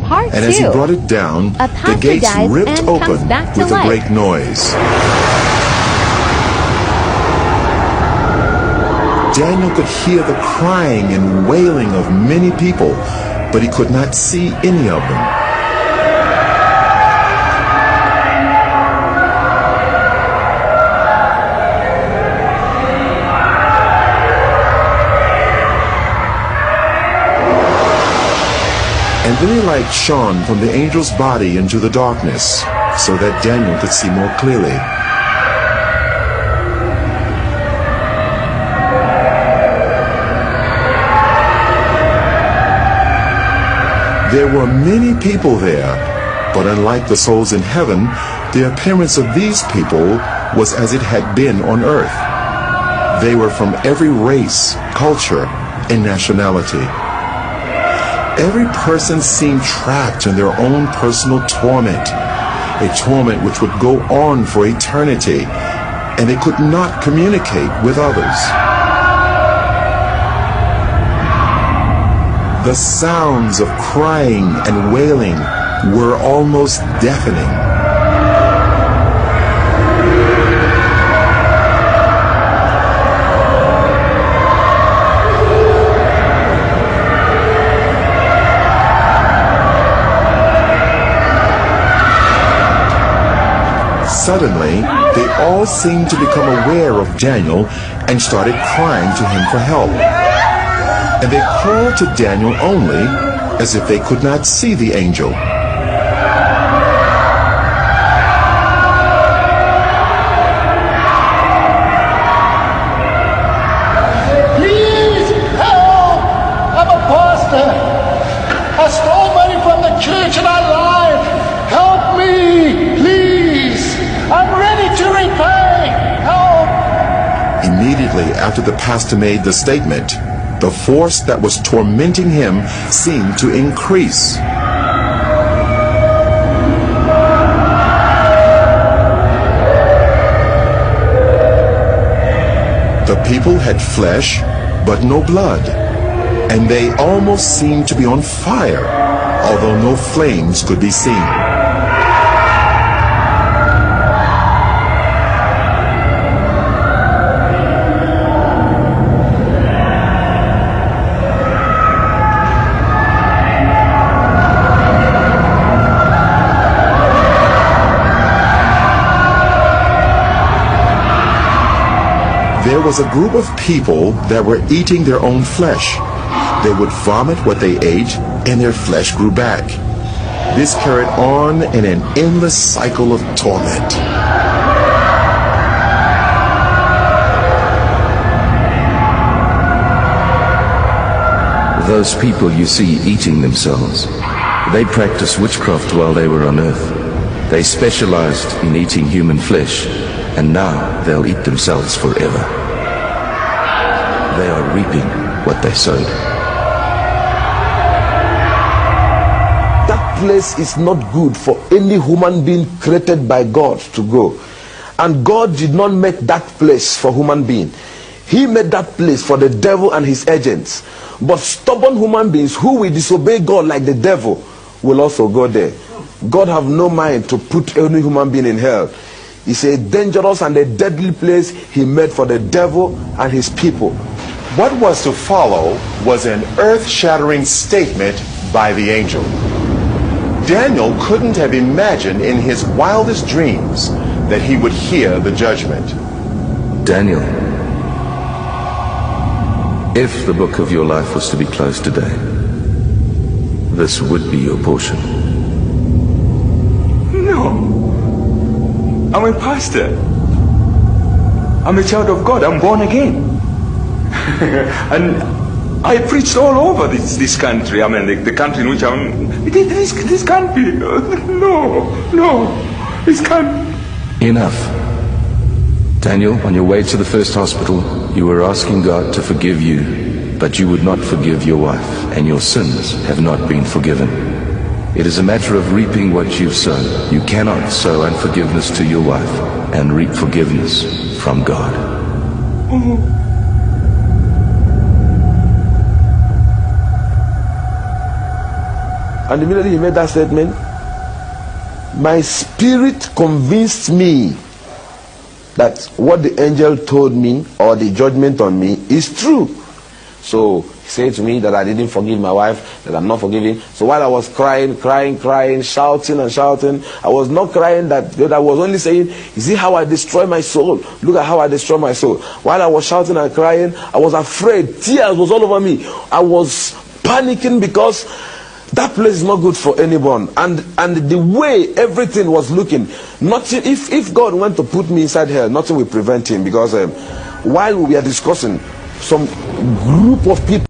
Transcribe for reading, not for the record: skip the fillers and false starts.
Part And as he 2. brought it down, A the pastor gates dies ripped and open comes back to with a life. great noise. Daniel could hear the crying and wailing of many people, but he could not see any of them. And then a light shone from the angel's body into the darkness, so that Daniel could see more clearly. There were many people there, but unlike the souls in heaven, the appearance of these people was as it had been on earth. They were from every race, culture, and nationality. Every person seemed trapped in their own personal torment, a torment which would go on for eternity, and they could not communicate with others. The sounds of crying and wailing were almost deafening. Suddenly, they all seemed to become aware of Daniel and started crying to him for help. And they called to Daniel only as if they could not see the angel. Please help! I'm a pastor. I stole money from the church and I lied. Help me, please. I'm ready to repay. Help! Immediately after the pastor made the statement, the force that was tormenting him seemed to increase. The people had flesh, but no blood, and they almost seemed to be on fire, although no flames could be seen. There was a group of people that were eating their own flesh. They would vomit what they ate, and their flesh grew back. This carried on in an endless cycle of torment. Those people you see eating themselves, they practiced witchcraft while they were on earth. They specialized in eating human flesh, and now they'll eat themselves forever. They are reaping what they sowed. That place is not good for any human being created by God to go. And God did not make that place for human being. He made that place for the devil and his agents. But stubborn human beings who will disobey God like the devil will also go there. God have no mind to put any human being in hell. It's a dangerous and a deadly place he made for the devil and his people. What was to follow was an earth-shattering statement by the angel. Daniel couldn't have imagined in his wildest dreams that he would hear the judgment. Daniel, if the book of your life was to be closed today, this would be your portion. No. I'm a pastor. I'm a child of God. I'm born again. And I preached all over this country. I mean, the country in which I'm... This can't be. No. This can't... Enough. Daniel, on your way to the first hospital, you were asking God to forgive you, but you would not forgive your wife, and your sins have not been forgiven. It is a matter of reaping what you've sown. You cannot sow unforgiveness to your wife and reap forgiveness from God. And immediately he made that statement, my spirit convinced me that what the angel told me, or the judgment on me, is true. So he said to me that I didn't forgive my wife, that I'm not forgiving. So while I was crying, shouting and shouting, I was not crying that I was only saying, you see how I destroy my soul? Look at how I destroy my soul. While I was shouting and crying, I was afraid. Tears was all over me. I was panicking because that place is not good for anyone. And the way everything was looking, nothing, if God went to put me inside hell, nothing will prevent him, because while we are discussing, some group of people